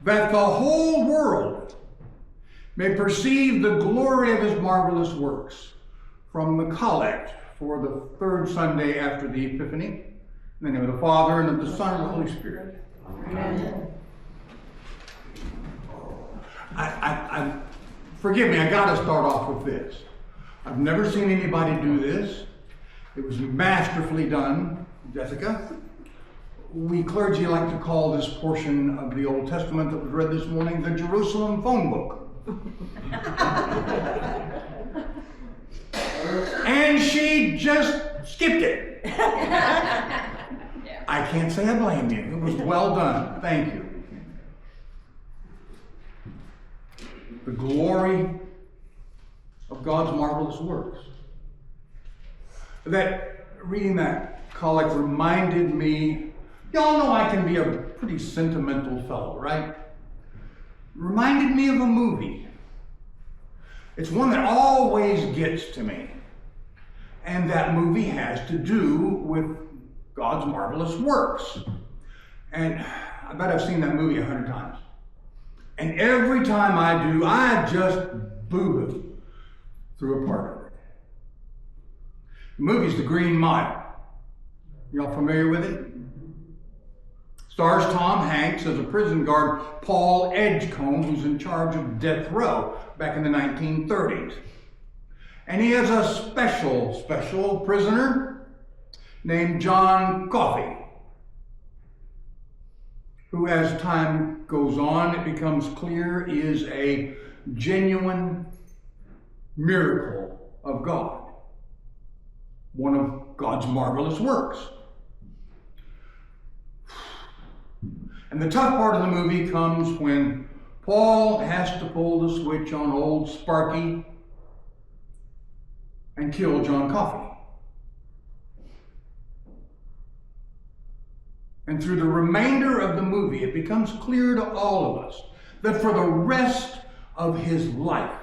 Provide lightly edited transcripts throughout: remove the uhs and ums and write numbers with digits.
that the whole world may perceive the glory of his marvelous works. From the collect for the third Sunday after the Epiphany, in the name of the Father, and of the Son, and of the Holy Spirit. Amen. Forgive me, I got to start off with this. I've never seen anybody do this. It was masterfully done, Jessica. We clergy like to call this portion of the Old Testament that was read this morning the Jerusalem phone book. And she just skipped it. I can't say I blame you. It was well done. Thank you. The glory of God's marvelous works. Reading that collect reminded me, y'all know I can be a pretty sentimental fellow, right? Reminded me of a movie. It's one that always gets to me. And that movie has to do with God's marvelous works. And I bet I've seen that movie 100 times. And every time I do, I just boo-hoo through a part of it. The movie's The Green Mile. Y'all familiar with it? Stars Tom Hanks as a prison guard, Paul Edgecombe, who's in charge of death row back in the 1930s. And he has a special prisoner named John Coffey, who, as time goes on, it becomes clear is a genuine miracle of God, one of God's marvelous works. And the tough part of the movie comes when Paul has to pull the switch on old Sparky and kill John Coffey. And through the remainder of the movie, it becomes clear to all of us that for the rest of his life,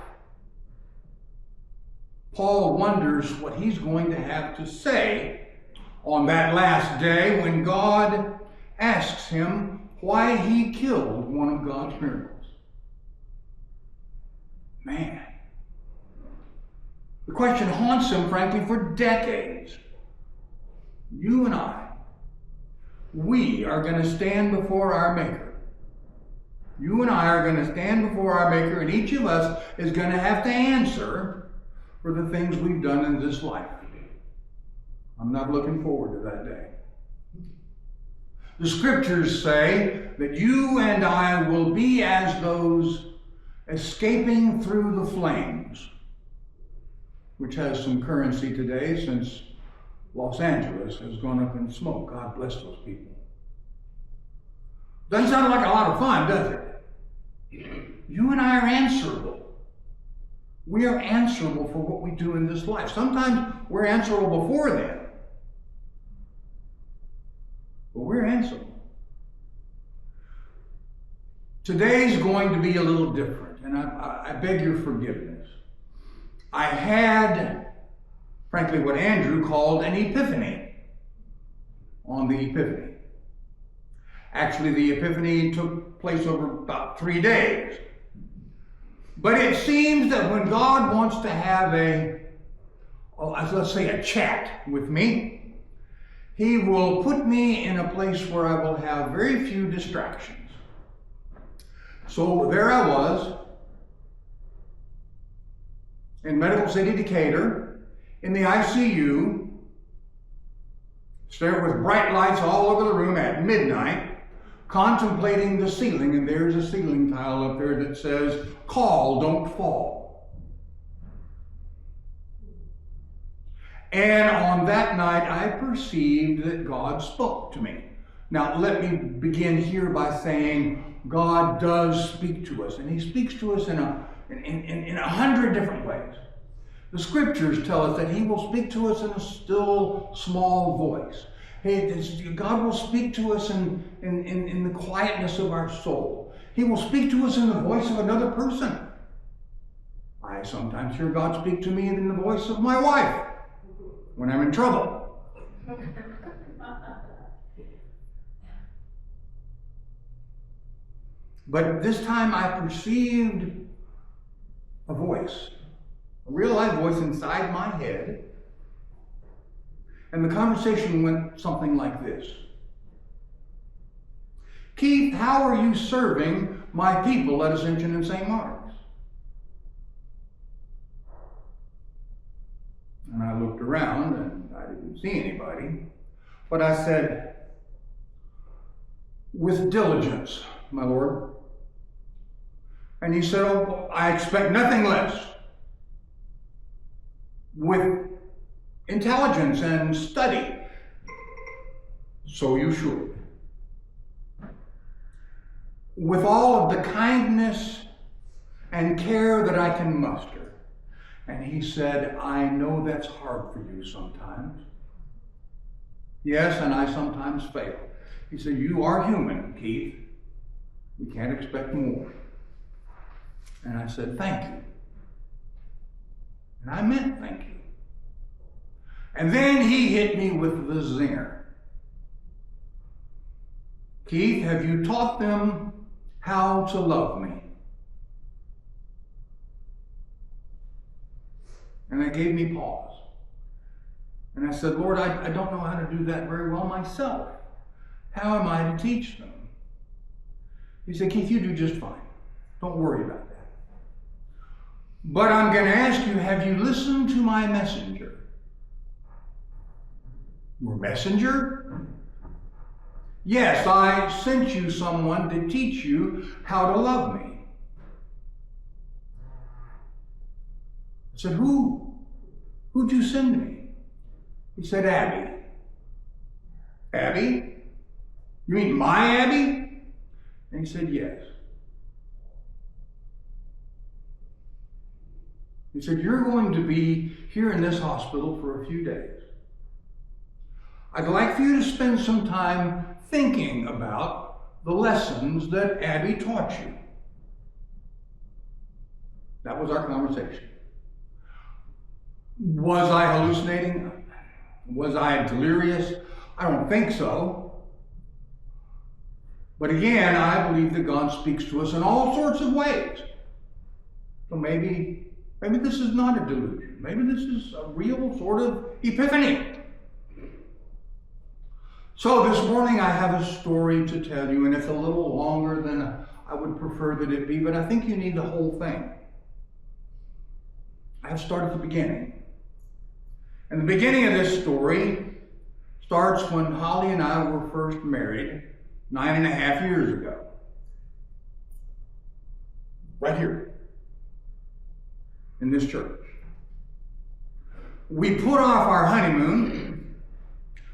Paul wonders what he's going to have to say on that last day when God asks him why he killed one of God's miracles. Man. The question haunts him, frankly, for decades. You and I, we are going to stand before our Maker. You and I are going to stand before our Maker, and each of us is going to have to answer for the things we've done in this life. I'm not looking forward to that day. The scriptures say that you and I will be as those escaping through the flames, which has some currency today since Los Angeles has gone up in smoke. God bless those people. Doesn't sound like a lot of fun, does it? You and I are answerable. We are answerable for what we do in this life. Sometimes we're answerable before then. But we're answerable. Today's going to be a little different, and I beg your forgiveness. I had, frankly, what Andrew called an epiphany on the Epiphany. Actually, the Epiphany took place over about 3 days. But it seems that when God wants to have let's say a chat with me, he will put me in a place where I will have very few distractions. So there I was, in Medical City, Decatur, in the ICU, staring with bright lights all over the room at midnight, contemplating the ceiling, and there's a ceiling tile up there that says, "Call, don't fall." And on that night, I perceived that God spoke to me. Now, let me begin here by saying God does speak to us, and he speaks to us in 100 different ways. The scriptures tell us that he will speak to us in a still, small voice. God will speak to us in the quietness of our soul. He will speak to us in the voice of another person. I sometimes hear God speak to me in the voice of my wife when I'm in trouble. But this time I perceived a voice, a real live voice inside my head. And the conversation went something like this. Keith, how are you serving my people at Ascension in St. Mark's? And I looked around and I didn't see anybody. But I said, with diligence, my Lord. And he said, oh, I expect nothing less. With intelligence and study. So you should. With all of the kindness and care that I can muster. And he said, I know that's hard for you sometimes. Yes, and I sometimes fail. He said, you are human, Keith. We can't expect more. And I said, thank you. And I meant thank you. And then he hit me with the zinger. Keith, have you taught them how to love me? And that gave me pause. And I said, Lord, I don't know how to do that very well myself. How am I to teach them? He said, Keith, you do just fine. Don't worry about that. But I'm going to ask you, have you listened to my messenger? Your messenger? Yes, I sent you someone to teach you how to love me. I said, who'd you send me? He said, Abby. Abby? You mean my Abby? And he said, yes. He said, you're going to be here in this hospital for a few days. I'd like for you to spend some time thinking about the lessons that Abby taught you. That was our conversation. Was I hallucinating? Was I delirious? I don't think so. But again, I believe that God speaks to us in all sorts of ways. So maybe this is not a delusion. Maybe this is a real sort of epiphany. So this morning I have a story to tell you, and it's a little longer than I would prefer that it be, but I think you need the whole thing. I have started at the beginning. And the beginning of this story starts when Holly and I were first married 9.5 years ago. Right here. In this church. We put off our honeymoon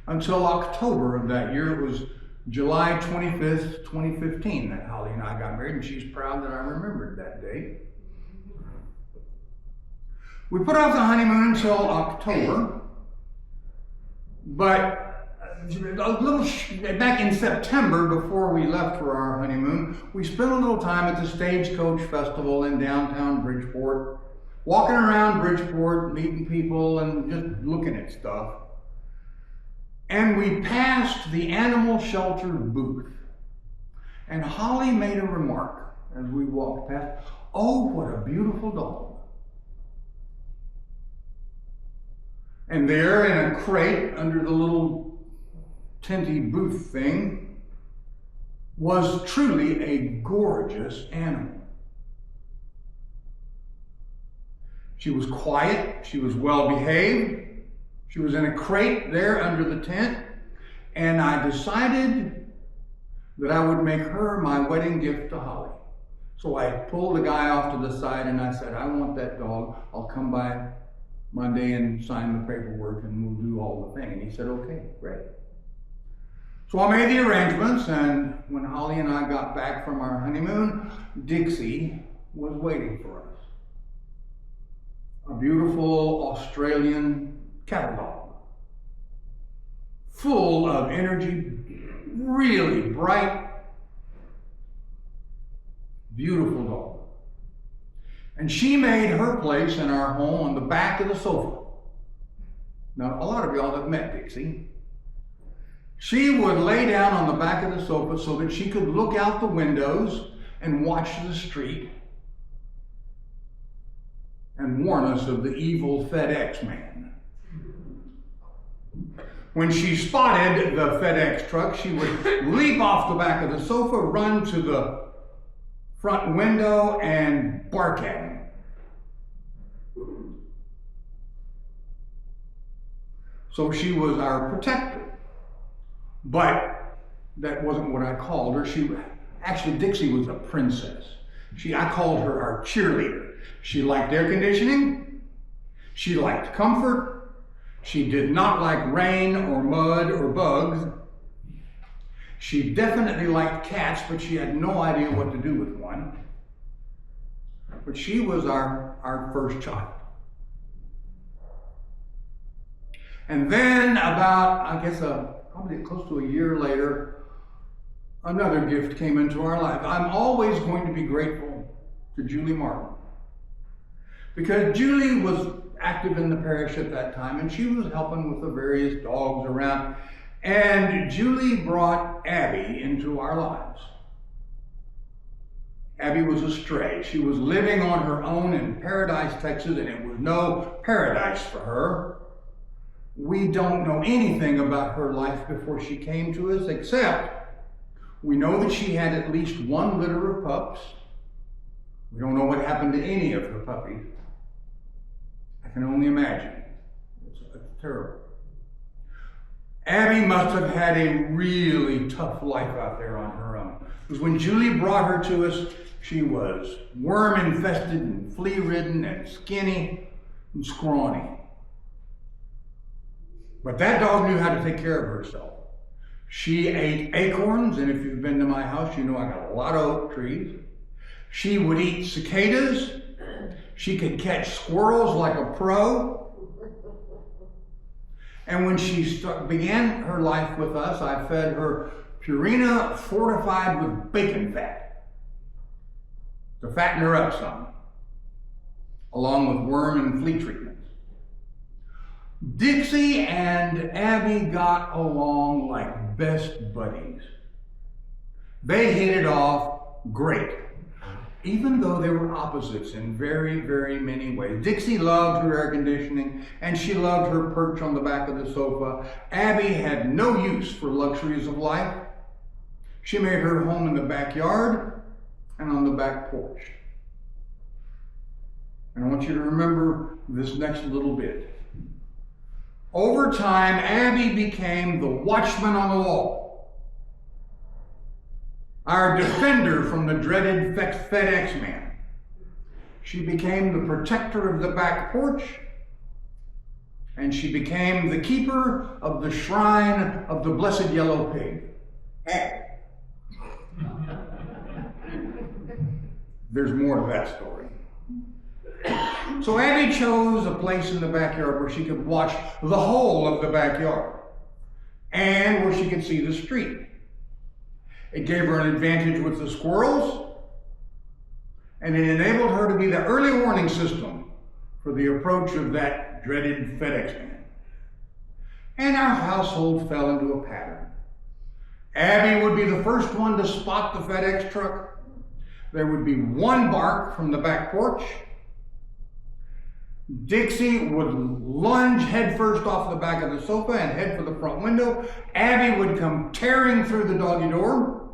until October of that year. It was July 25th, 2015 that Holly and I got married, and she's proud that I remembered that date. We put off the honeymoon until October, but back in September, before we left for our honeymoon, we spent a little time at the Stagecoach Festival in downtown Bridgeport, walking around Bridgeport, meeting people, and just looking at stuff. And we passed the animal shelter booth. And Holly made a remark as we walked past. Oh, what a beautiful dog. And there in a crate under the little tenty booth thing was truly a gorgeous animal. She was quiet, she was well behaved, she was in a crate there under the tent, and I decided that I would make her my wedding gift to Holly. So I pulled the guy off to the side and I said, I want that dog. I'll come by Monday and sign the paperwork and we'll do all the thing. And he said, okay, great. So I made the arrangements, and when Holly and I got back from our honeymoon, Dixie was waiting for us. A beautiful Australian cattle dog. Full of energy, really bright, beautiful dog. And she made her place in our home on the back of the sofa. Now, a lot of y'all have met Dixie. She would lay down on the back of the sofa so that she could look out the windows and watch the street and warn us of the evil FedEx man. When she spotted the FedEx truck, she would leap off the back of the sofa, run to the front window, and bark at him. So she was our protector. But that wasn't what I called her. Actually, Dixie was a princess. I called her our cheerleader. She liked air conditioning. She liked comfort. She did not like rain or mud or bugs. She definitely liked cats, but she had no idea what to do with one. But she was our first child. And then about, I guess, probably close to a year later, another gift came into our life. I'm always going to be grateful to Julie Martin, because Julie was active in the parish at that time, and she was helping with the various dogs around. And Julie brought Abby into our lives. Abby was a stray. She was living on her own in Paradise, Texas, and it was no paradise for her. We don't know anything about her life before she came to us, except we know that she had at least one litter of pups. We don't know what happened to any of her puppies. I can only imagine. It's terrible. Abby must have had a really tough life out there on her own. Because when Julie brought her to us, she was worm-infested and flea-ridden and skinny and scrawny. But that dog knew how to take care of herself. She ate acorns, and if you've been to my house, you know I got a lot of oak trees. She would eat cicadas. She could catch squirrels like a pro. And when she began her life with us, I fed her Purina fortified with bacon fat to fatten her up some, along with worm and flea treatments. Dixie and Abby got along like best buddies. They hit it off great, even though they were opposites in very, very many ways. Dixie loved her air conditioning, and she loved her perch on the back of the sofa. Abby had no use for luxuries of life. She made her home in the backyard and on the back porch. And I want you to remember this next little bit. Over time, Abby became the watchman on the wall, our defender from the dreaded FedEx man. She became the protector of the back porch, and she became the keeper of the shrine of the blessed yellow pig. There's more to that story. So Abby chose a place in the backyard where she could watch the whole of the backyard and where she could see the street. It gave her an advantage with the squirrels, and it enabled her to be the early warning system for the approach of that dreaded FedEx man. And our household fell into a pattern. Abby would be the first one to spot the FedEx truck. There would be one bark from the back porch. Dixie would lunge headfirst off the back of the sofa and head for the front window. Abby would come tearing through the doggy door,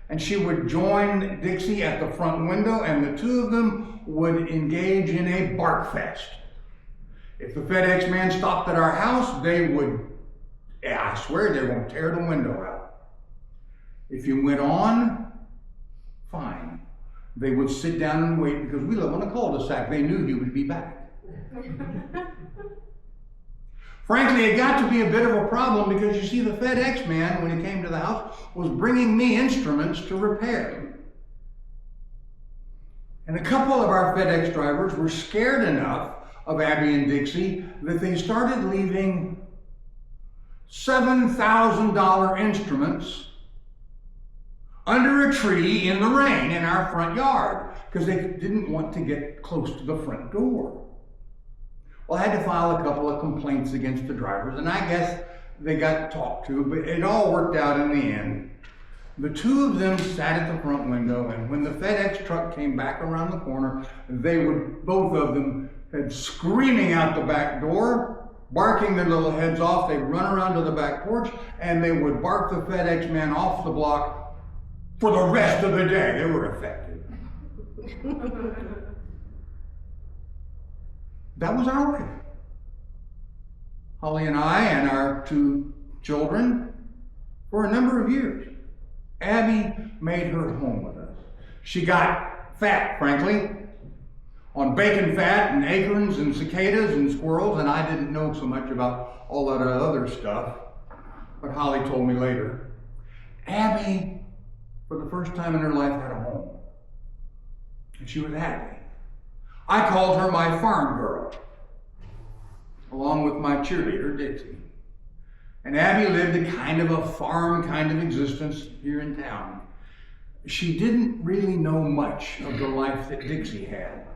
and she would join Dixie at the front window, and the two of them would engage in a bark fest. If the FedEx man stopped at our house, they would, I swear, they won't tear the window out. If you went on, fine. They would sit down and wait because we live on a cul-de-sac. They knew he would be back. Frankly, it got to be a bit of a problem because you see, the FedEx man, when he came to the house, was bringing me instruments to repair. And a couple of our FedEx drivers were scared enough of Abby and Dixie that they started leaving $7,000 instruments under a tree in the rain in our front yard because they didn't want to get close to the front door. Well, I had to file a couple of complaints against the drivers, and I guess they got talked to, but it all worked out in the end. The two of them sat at the front window, and when the FedEx truck came back around the corner, they would, both of them, head screaming out the back door, barking their little heads off. They'd run around to the back porch, and they would bark the FedEx man off the block for the rest of the day. They were effective. That was our life. Holly and I and our two children for a number of years. Abby made her home with us. She got fat, frankly, on bacon fat and acorns and cicadas and squirrels, and I didn't know so much about all that other stuff, but Holly told me later. Abby, for the first time in her life, had a home, and she was happy. I called her my farm girl, along with my cheerleader, Dixie. And Abby lived a kind of a farm kind of existence here in town. She didn't really know much of the life that Dixie had.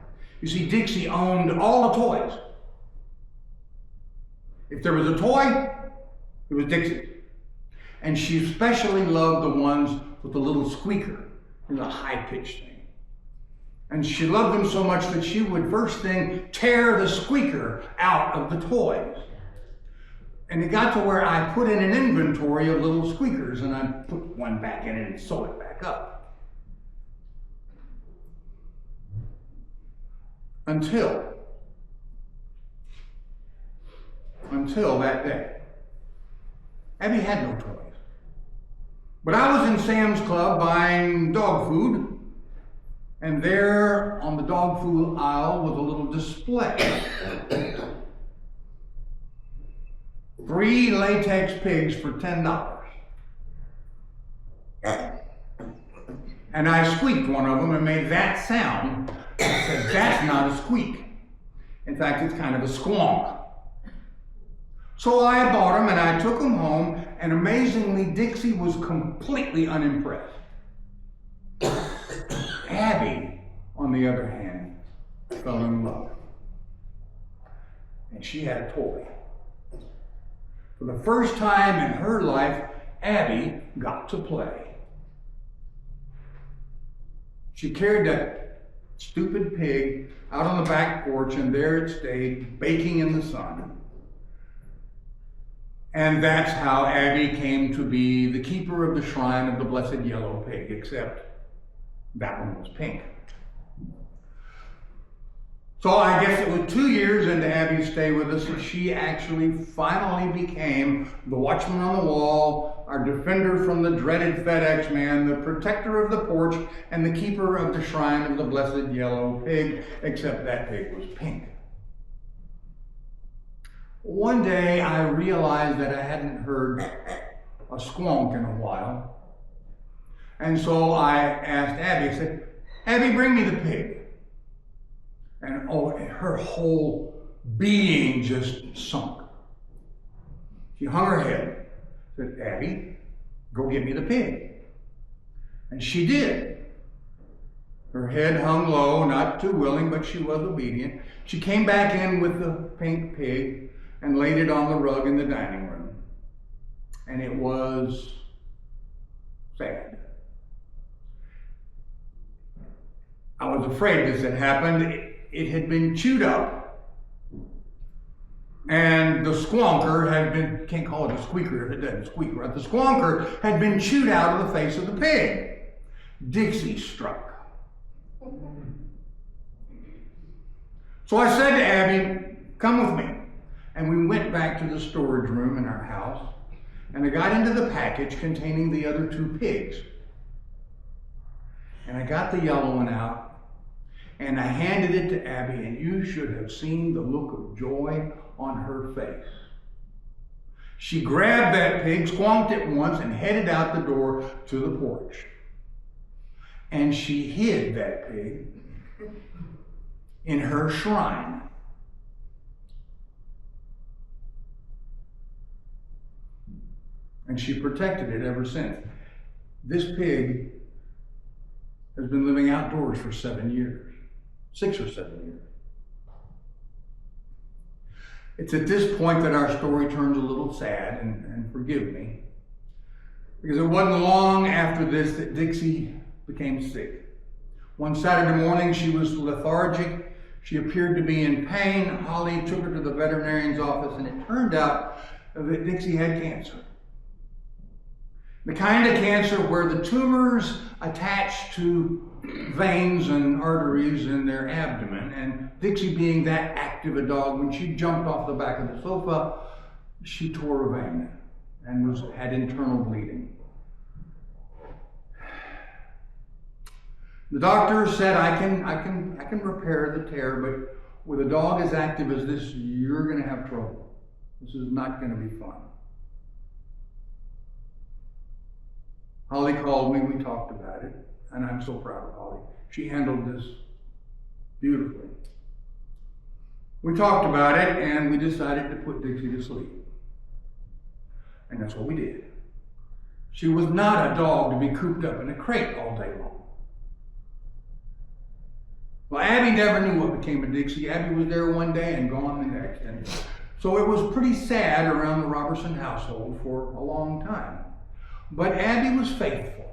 You see, Dixie owned all the toys. If there was a toy, it was Dixie. And she especially loved the ones with the little squeaker and the high-pitched thing. And she loved them so much that she would first thing tear the squeaker out of the toys. And it got to where I put in an inventory of little squeakers, and I put one back in it and sew it back up. Until that day. Abby had no toys. But I was in Sam's Club buying dog food, and there on the dog food aisle was a little display. 3 latex pigs for $10. And I squeaked one of them and made that sound. I said, that's not a squeak. In fact, it's kind of a squonk. So I bought them and I took them home, and amazingly, Dixie was completely unimpressed. Abby, on the other hand, fell in love. And she had a toy. For the first time in her life, Abby got to play. She carried that stupid pig out on the back porch, and there it stayed, baking in the sun. And that's how Abby came to be the keeper of the shrine of the blessed yellow pig, except that one was pink. So I guess it was 2 years into Abby's stay with us that she actually finally became the watchman on the wall, our defender from the dreaded FedEx man, the protector of the porch, and the keeper of the shrine of the blessed yellow pig, except that pig was pink. One day I realized that I hadn't heard a squonk in a while. And so I asked Abby, I said, Abby, bring me the pig. And her whole being just sunk. She hung her head, said, Abby, go get me the pig. And she did. Her head hung low, not too willing, but she was obedient. She came back in with the pink pig and laid it on the rug in the dining room. And it was sad. I was afraid this had happened. It had been chewed up, and the squonker had been, can't call it a squeaker if it doesn't squeak right, the squonker had been chewed out of the face of the pig. Dixie struck. So I said to Abby, come with me. And we went back to the storage room in our house, and I got into the package containing the other 2 pigs. And I got the yellow one out, and I handed it to Abby, and you should have seen the look of joy on her face. She grabbed that pig, squonked it once, and headed out the door to the porch. And she hid that pig in her shrine. And she protected it ever since. This pig has been living outdoors for 7 years. 6 or 7 years. It's at this point that our story turns a little sad, and forgive me. Because it wasn't long after this that Dixie became sick. One Saturday morning, she was lethargic. She appeared to be in pain. Holly took her to the veterinarian's office, and it turned out that Dixie had cancer. The kind of cancer where the tumors attach to veins and arteries in their abdomen. And Dixie, being that active a dog, when she jumped off the back of the sofa, she tore a vein and had internal bleeding. The doctor said, I can repair the tear, but with a dog as active as this, you're going to have trouble. This is not going to be fun. Holly called me, we talked about it, and I'm so proud of Holly. She handled this beautifully. We talked about it, and we decided to put Dixie to sleep. And that's what we did. She was not a dog to be cooped up in a crate all day long. Well, Abby never knew what became of Dixie. Abby was there one day and gone the next. And so it was pretty sad around the Robertson household for a long time. But Abby was faithful.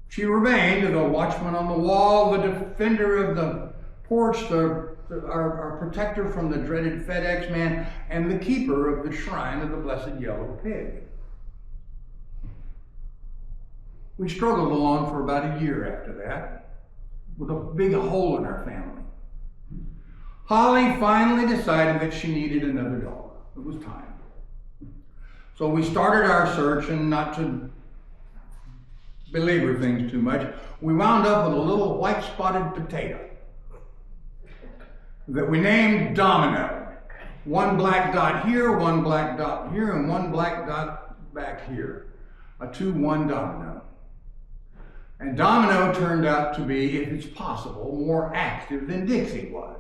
She remained the watchman on the wall, the defender of the porch, our protector from the dreaded FedEx man, and the keeper of the shrine of the blessed yellow pig. We struggled along for about a year after that, with a big hole in our family. Holly finally decided that she needed another dog. It was time. So we started our search, and not to belabor things too much, we wound up with a little white spotted potato that we named Domino. One black dot here, one black dot here, and one black dot back here. A 2-1 domino. And Domino turned out to be, if it's possible, more active than Dixie was.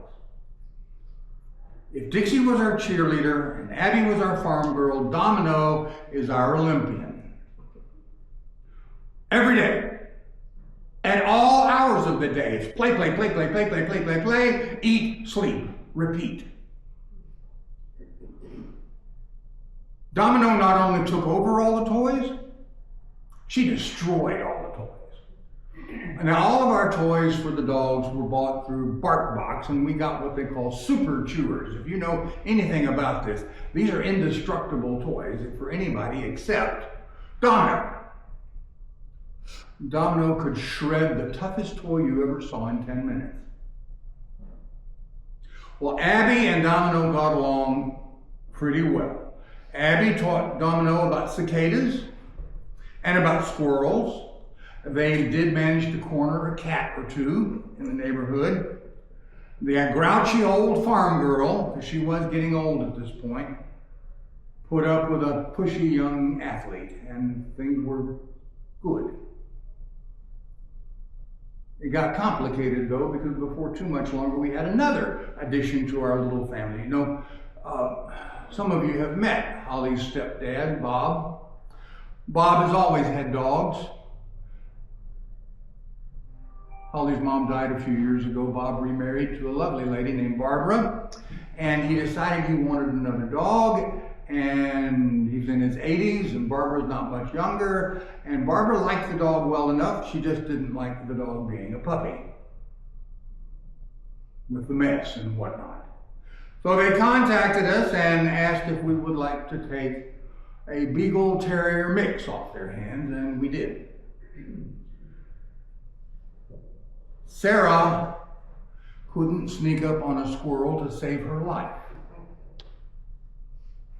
If Dixie was our cheerleader and Abby was our farm girl, Domino is our Olympian. Every day, at all hours of the day, it's play, play, play, play, play, play, play, play, play, eat, sleep, repeat. Domino not only took over all the toys, she destroyed all the toys. Now, all of our toys for the dogs were bought through BarkBox, and we got what they call super chewers. If you know anything about this, these are indestructible toys for anybody except Domino. Domino could shred the toughest toy you ever saw in 10 minutes. Well, Abby and Domino got along pretty well. Abby taught Domino about cicadas and about squirrels. They did manage to corner a cat or two in the neighborhood. The grouchy old farm girl, because she was getting old at this point, put up with a pushy young athlete, and things were good. It got complicated, though, because before too much longer, we had another addition to our little family. You know, some of you have met Holly's stepdad, Bob. Bob has always had dogs. Holly's mom died a few years ago. Bob remarried to a lovely lady named Barbara, and he decided he wanted another dog, and he's in his 80s, and Barbara's not much younger, and Barbara liked the dog well enough, she just didn't like the dog being a puppy with the mess and whatnot. So they contacted us and asked if we would like to take a Beagle Terrier mix off their hands, and we did. Sarah couldn't sneak up on a squirrel to save her life.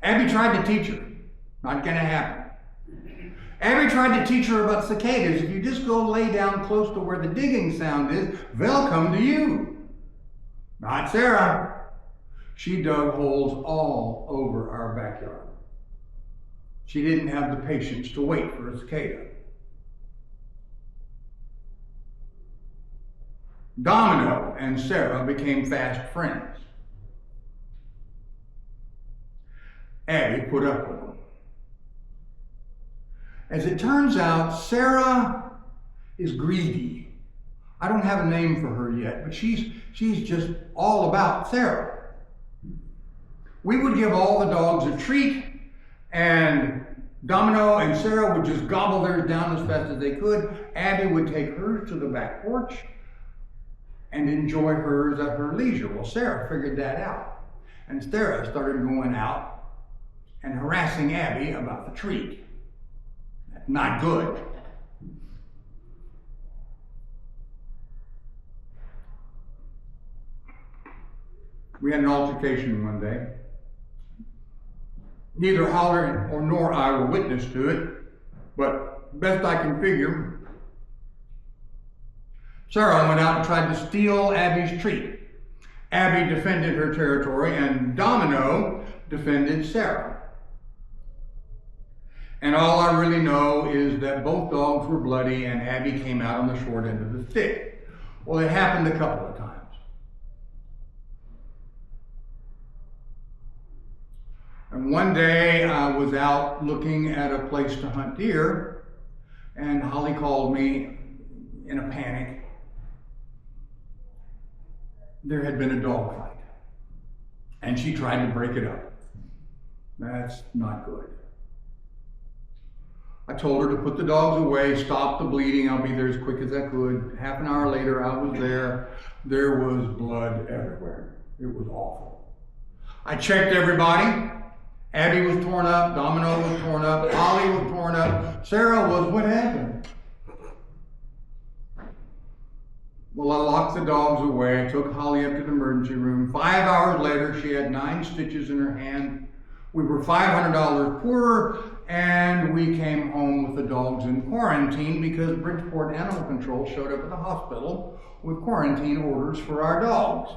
Abby tried to teach her. Not going to happen. Abby tried to teach her about cicadas. If you just go lay down close to where the digging sound is, they'll come to you. Not Sarah. She dug holes all over our backyard. She didn't have the patience to wait for a cicada. Domino and Sarah became fast friends. Abby put up with them. As it turns out, Sarah is greedy. I don't have a name for her yet, but she's just all about Sarah. We would give all the dogs a treat, and Domino and Sarah would just gobble theirs down as fast as they could. Abby would take hers to the back porch and enjoy hers at her leisure. Well, Sarah figured that out. And Sarah started going out and harassing Abby about the treat. That's not good. We had an altercation one day. Neither Holler nor I were witness to it, but best I can figure, Sarah went out and tried to steal Abby's treat. Abby defended her territory, and Domino defended Sarah. And all I really know is that both dogs were bloody, and Abby came out on the short end of the stick. Well, it happened a couple of times. And one day I was out looking at a place to hunt deer, and Holly called me in a panic. There had been a dog fight, and she tried to break it up. That's not good. I told her to put the dogs away, stop the bleeding, I'll be there as quick as I could. Half an hour later, I was there. There was blood everywhere. It was awful. I checked everybody. Abby was torn up, Domino was torn up, Holly was torn up, Sarah was, what happened? Well, I locked the dogs away, took Holly up to the emergency room. 5 hours later, she had 9 stitches in her hand. We were $500 poorer, and we came home with the dogs in quarantine because Bridgeport Animal Control showed up at the hospital with quarantine orders for our dogs.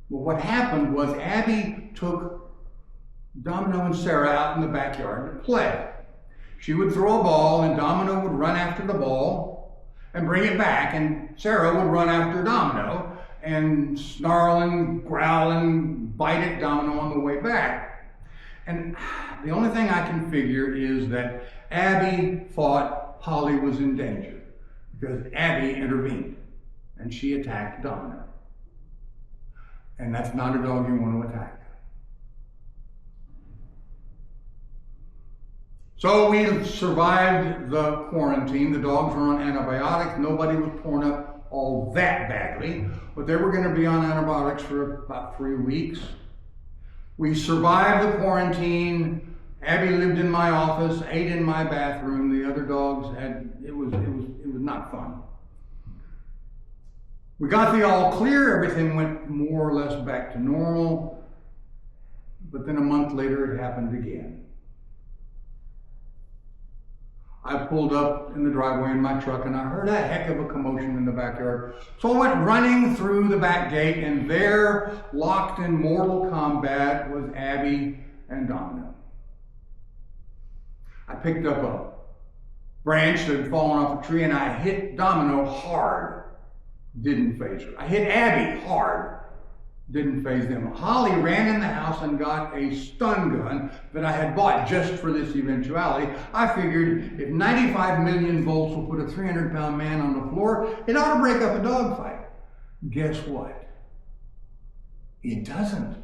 Well, what happened was Abby took Domino and Sarah out in the backyard to play. She would throw a ball, and Domino would run after the ball and bring it back, and Sarah would run after Domino and snarl and growl and bite at Domino on the way back. And the only thing I can figure is that Abby thought Holly was in danger because Abby intervened and she attacked Domino. And that's not a dog you want to attack. So we survived the quarantine. The dogs were on antibiotics. Nobody was torn up all that badly, but they were going to be on antibiotics for about 3 weeks. We survived the quarantine. Abby lived in my office, ate in my bathroom. The other dogs it was not fun. We got the all clear, everything went more or less back to normal, but then a month later it happened again. I pulled up in the driveway in my truck and I heard a heck of a commotion in the backyard. So I went running through the back gate, and there, locked in mortal combat, was Abby and Domino. I picked up a branch that had fallen off a tree and I hit Domino hard. Didn't faze her. I hit Abby hard. Didn't faze them. Holly ran in the house and got a stun gun that I had bought just for this eventuality. I figured if 95 million volts will put a 300-pound man on the floor, it ought to break up a dog fight. Guess what? It doesn't.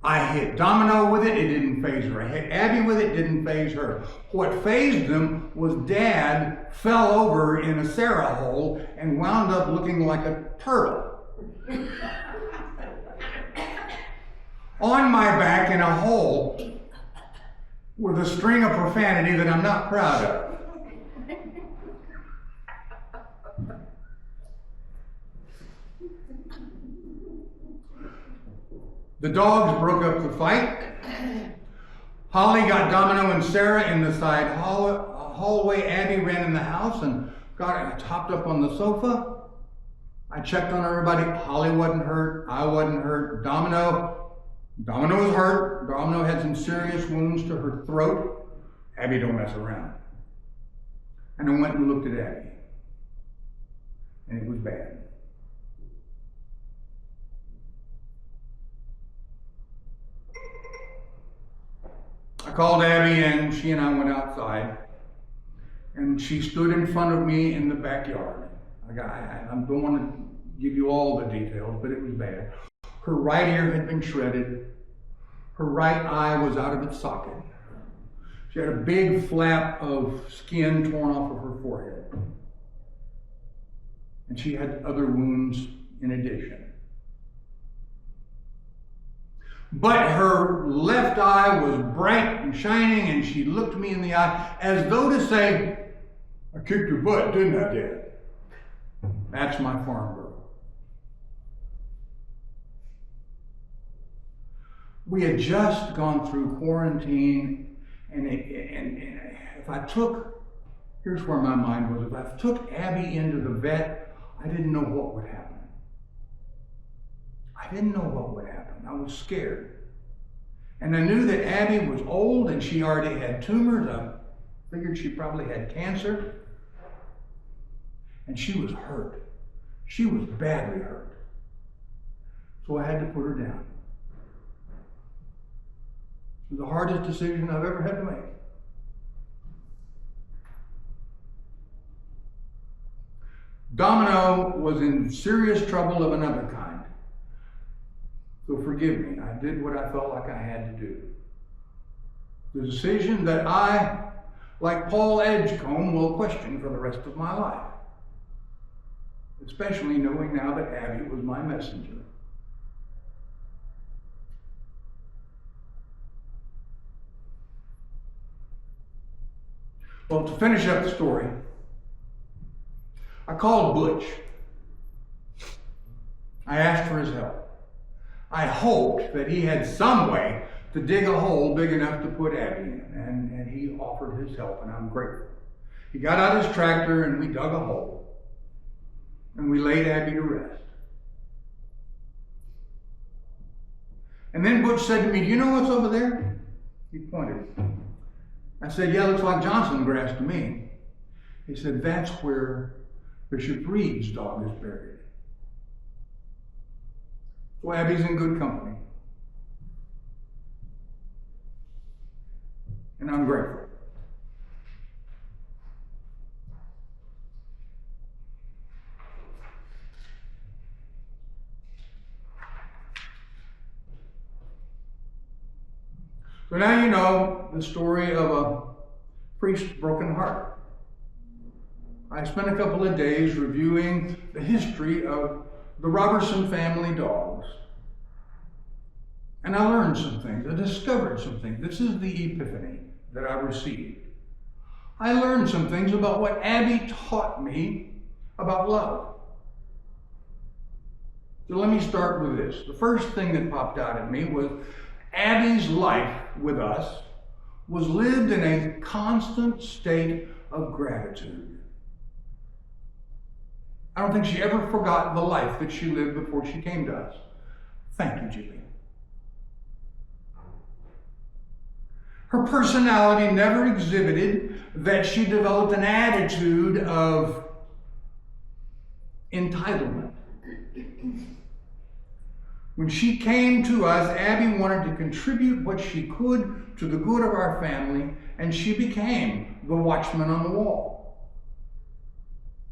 I hit Domino with it didn't faze her. I hit Abby with it didn't faze her. What fazed them was Dad fell over in a Sarah hole and wound up looking like a turtle. On my back in a hole with a string of profanity that I'm not proud of. The dogs broke up the fight. Holly got Domino and Sarah in the side hallway. Abby ran in the house and got topped up on the sofa. I checked on everybody. Holly wasn't hurt. I wasn't hurt. Domino was hurt. Domino had some serious wounds to her throat. Abby don't mess around. And I went and looked at Abby. And it was bad. I called Abby and she and I went outside, and she stood in front of me in the backyard. I don't want to give you all the details, but it was bad. Her right ear had been shredded. Her right eye was out of its socket. She had a big flap of skin torn off of her forehead. And she had other wounds in addition. But her left eye was bright and shining, and she looked me in the eye as though to say, "I kicked your butt, didn't I, Dad?" That's my farm girl. We had just gone through quarantine, and if I took, here's where my mind was, if I took Abby into the vet, I didn't know what would happen. I didn't know what would happen. I was scared. And I knew that Abby was old and she already had tumors. I figured she probably had cancer. And she was hurt. She was badly hurt. So I had to put her down. It was the hardest decision I've ever had to make. Domino was in serious trouble of another kind. So forgive me, I did what I felt like I had to do. The decision that I, like Paul Edgecombe, will question for the rest of my life. Especially knowing now that Abby was my messenger. Well, to finish up the story, I called Butch. I asked for his help. I hoped that he had some way to dig a hole big enough to put Abby in, and he offered his help, and I'm grateful. He got out his tractor, and we dug a hole, and we laid Abby to rest. And then Butch said to me, "Do you know what's over there?" He pointed. I said, "Yeah, looks like Johnson grass to me." He said, "That's where Bishop Reed's dog is buried." So Abby's in good company. And I'm grateful. So now you know the story of a priest's broken heart. I spent a couple of days reviewing the history of the Robertson family dogs. And I learned some things. I discovered some things. This is the Epiphany that I received. I learned some things about what Abby taught me about love. So let me start with this. The first thing that popped out at me was Abby's life with us was lived in a constant state of gratitude. I don't think she ever forgot the life that she lived before she came to us. Thank you, Julie. Her personality never exhibited that she developed an attitude of entitlement. When she came to us, Abby wanted to contribute what she could to the good of our family, and she became the watchman on the wall.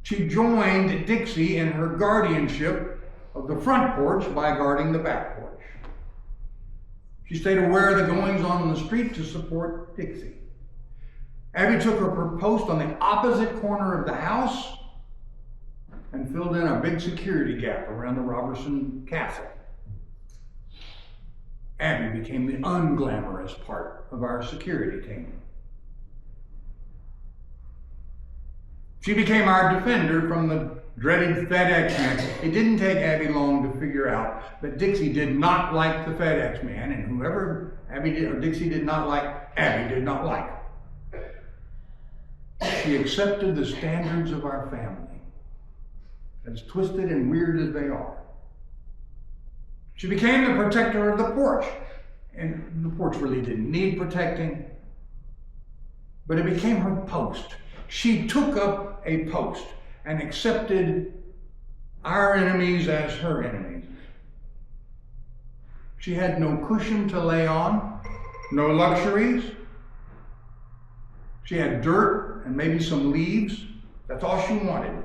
She joined Dixie in her guardianship of the front porch by guarding the back porch. She stayed aware of the goings-on in the street to support Dixie. Abby took her post on the opposite corner of the house and filled in a big security gap around the Robertson castle. Abby became the unglamorous part of our security team. She became our defender from the dreaded FedEx man. It didn't take Abby long to figure out that Dixie did not like the FedEx man, and whoever Dixie did not like, Abby did not like. She accepted the standards of our family, as twisted and weird as they are. She became the protector of the porch, and the porch really didn't need protecting, but it became her post. She took up a post and accepted our enemies as her enemies. She had no cushion to lay on, no luxuries. She had dirt and maybe some leaves. That's all she wanted.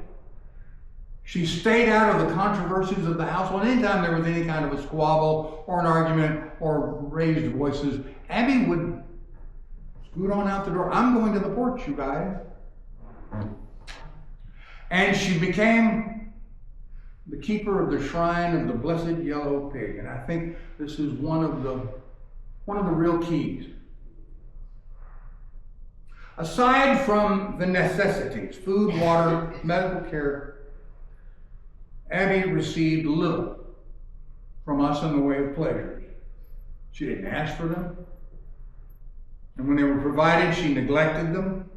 She stayed out of the controversies of the household. Anytime there was any kind of a squabble or an argument or raised voices, Abby would scoot on out the door. I'm going to the porch, you guys. And she became the keeper of the shrine of the blessed yellow pig. And I think this is one of the real keys. Aside from the necessities, food, water, medical care, Abby received little from us in the way of pleasures. She didn't ask for them. And when they were provided, she neglected them.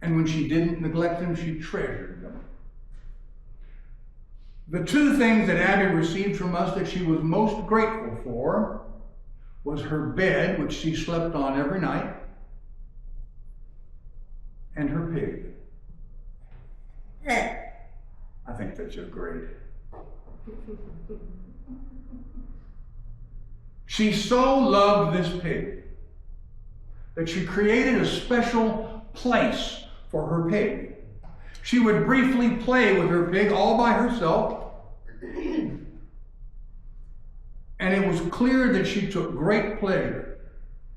And when she didn't neglect them, she treasured them. The two things that Abby received from us that she was most grateful for was her bed, which she slept on every night, and her pig. I think that's just great. She so loved this pig that she created a special place for her pig. She would briefly play with her pig all by herself, and it was clear that she took great pleasure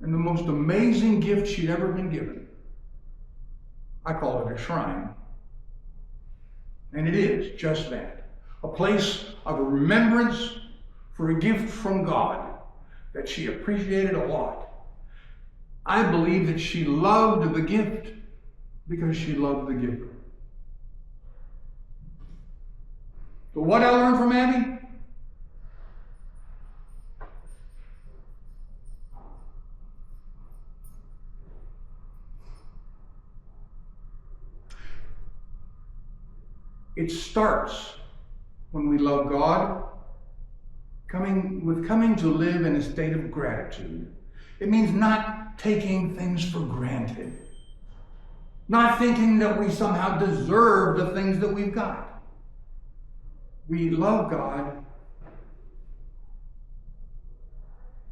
in the most amazing gift she'd ever been given. I call it a shrine. And it is just that. A place of remembrance for a gift from God that she appreciated a lot. I believe that she loved the gift because she loved the giver. So what I learned from Abby? It starts when we love God, coming to live in a state of gratitude. It means not taking things for granted, not thinking that we somehow deserve the things that we've got. We love God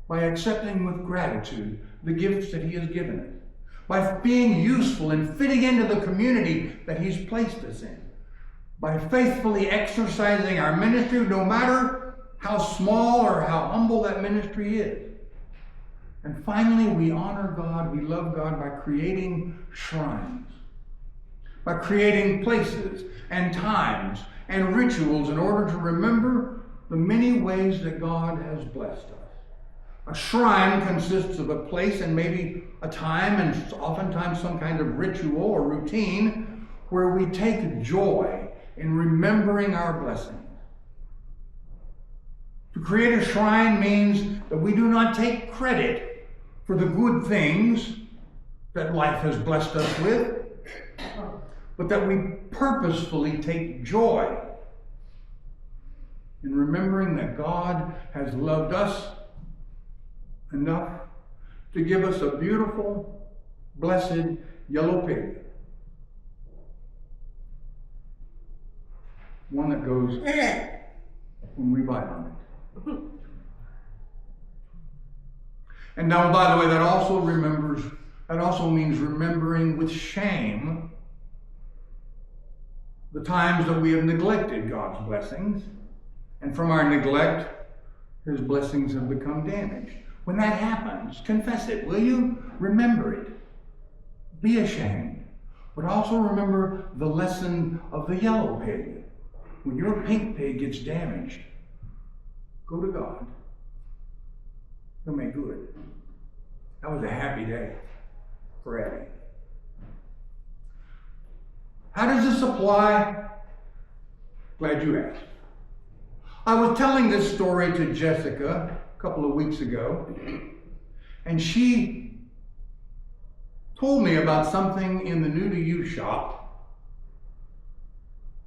by accepting with gratitude the gifts that He has given us, by being useful and fitting into the community that He's placed us in, by faithfully exercising our ministry, no matter how small or how humble that ministry is. And finally, we honor God, we love God by creating shrines, by creating places and times and rituals in order to remember the many ways that God has blessed us. A shrine consists of a place and maybe a time and oftentimes some kind of ritual or routine where we take joy in remembering our blessings. To create a shrine means that we do not take credit for the good things that life has blessed us with, but that we purposefully take joy in remembering that God has loved us enough to give us a beautiful, blessed yellow pig. One that goes when we bite on it. And now, by the way, that also means remembering with shame the times that we have neglected God's blessings, and from our neglect, His blessings have become damaged. When that happens, confess it, will you? Remember it. Be ashamed. But also remember the lesson of the yellow pig. When your pink pig gets damaged, go to God. He'll make good. That was a happy day for Abby. How does this apply? Glad you asked. I was telling this story to Jessica a couple of weeks ago, and she told me about something in the New to You shop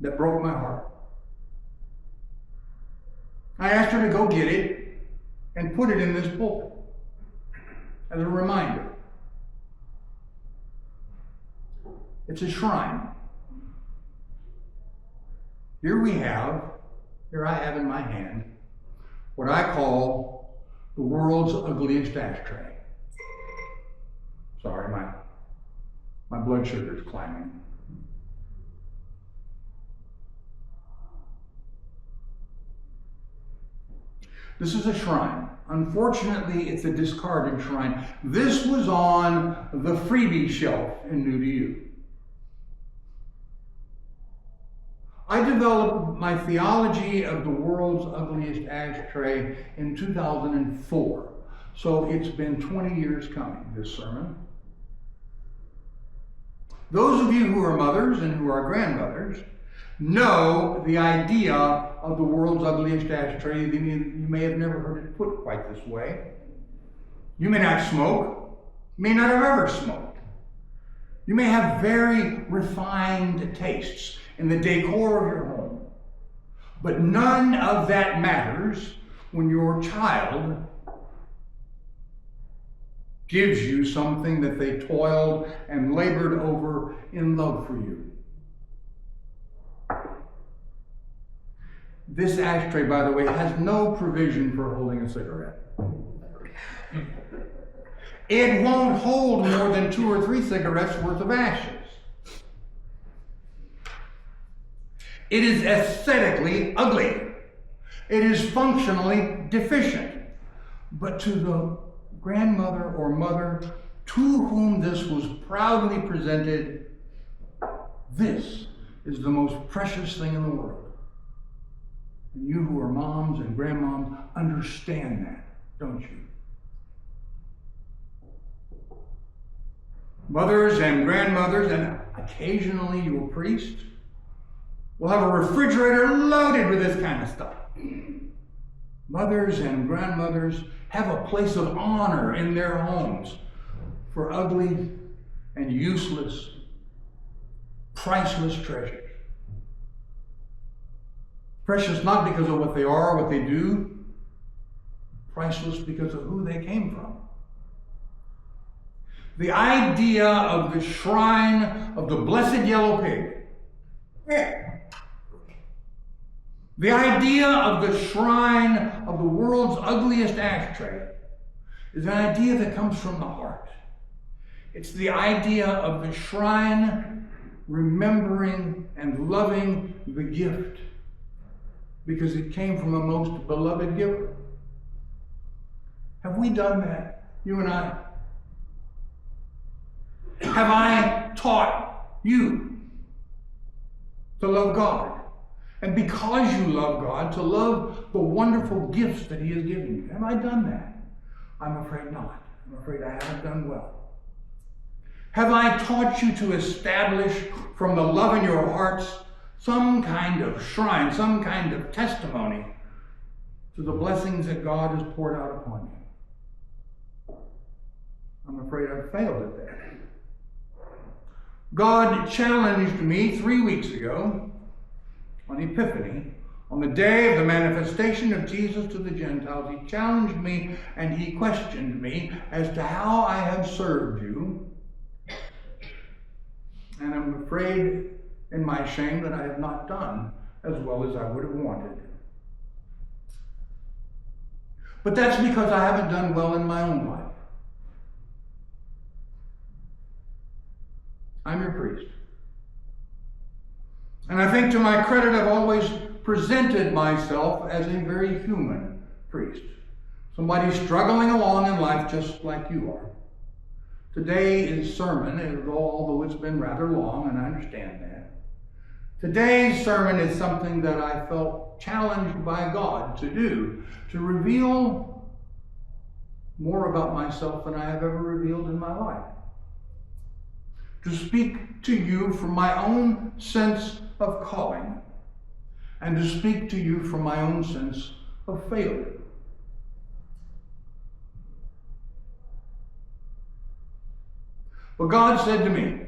that broke my heart. I asked her to go get it and put it in this pulpit as a reminder. It's a shrine. Here I have in my hand what I call the world's ugliest ashtray. Sorry, my blood sugar is climbing. This is a shrine. Unfortunately, it's a discarded shrine. This was on the freebie shelf in New to You. I developed my theology of the world's ugliest ashtray in 2004. So it's been 20 years coming, this sermon. Those of you who are mothers and who are grandmothers know the idea of the world's ugliest ashtray. You may have never heard it put quite this way. You may not smoke, may not have ever smoked. You may have very refined tastes in the decor of your home. But none of that matters when your child gives you something that they toiled and labored over in love for you. This ashtray, by the way, has no provision for holding a cigarette. It won't hold more than 2 or 3 cigarettes worth of ashes. It is aesthetically ugly. It is functionally deficient. But to the grandmother or mother to whom this was proudly presented, this is the most precious thing in the world. And you who are moms and grandmoms understand that, don't you? Mothers and grandmothers, and occasionally your priest, will have a refrigerator loaded with this kind of stuff. Mothers and grandmothers have a place of honor in their homes for ugly and useless, priceless treasures. Precious not because of what they are, what they do, priceless because of who they came from. The idea of the shrine of the blessed yellow pig, the idea of the shrine of the world's ugliest ashtray is an idea that comes from the heart. It's the idea of the shrine remembering and loving the gift because it came from a most beloved giver. Have we done that, you and I? Have I taught you to love God? And because you love God, to love the wonderful gifts that He has given you. Have I done that? I'm afraid not. I'm afraid I haven't done well. Have I taught you to establish from the love in your hearts some kind of shrine, some kind of testimony to the blessings that God has poured out upon you? I'm afraid I've failed at that. God challenged me 3 weeks ago on Epiphany, on the day of the manifestation of Jesus to the Gentiles. He challenged me and He questioned me as to how I have served you. And I'm afraid in my shame that I have not done as well as I would have wanted. But that's because I haven't done well in my own life. I'm your priest. And I think to my credit, I've always presented myself as a very human priest. Somebody struggling along in life just like you are. Today's sermon, although it's been rather long, and I understand that, today's sermon is something that I felt challenged by God to do, to reveal more about myself than I have ever revealed in my life. To speak to you from my own sense of calling, and to speak to you from my own sense of failure. But God said to me,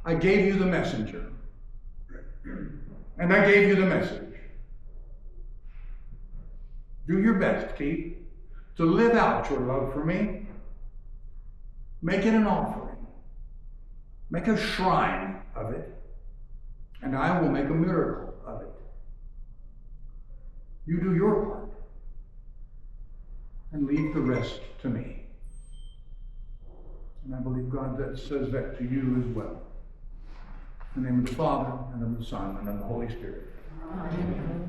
I gave you the messenger, and I gave you the message. Do your best, Keith, to live out your love for me. Make it an offering. Make a shrine of it, and I will make a miracle of it. You do your part, and leave the rest to me. And I believe God that says that to you as well. In the name of the Father, and of the Son, and of the Holy Spirit. Amen.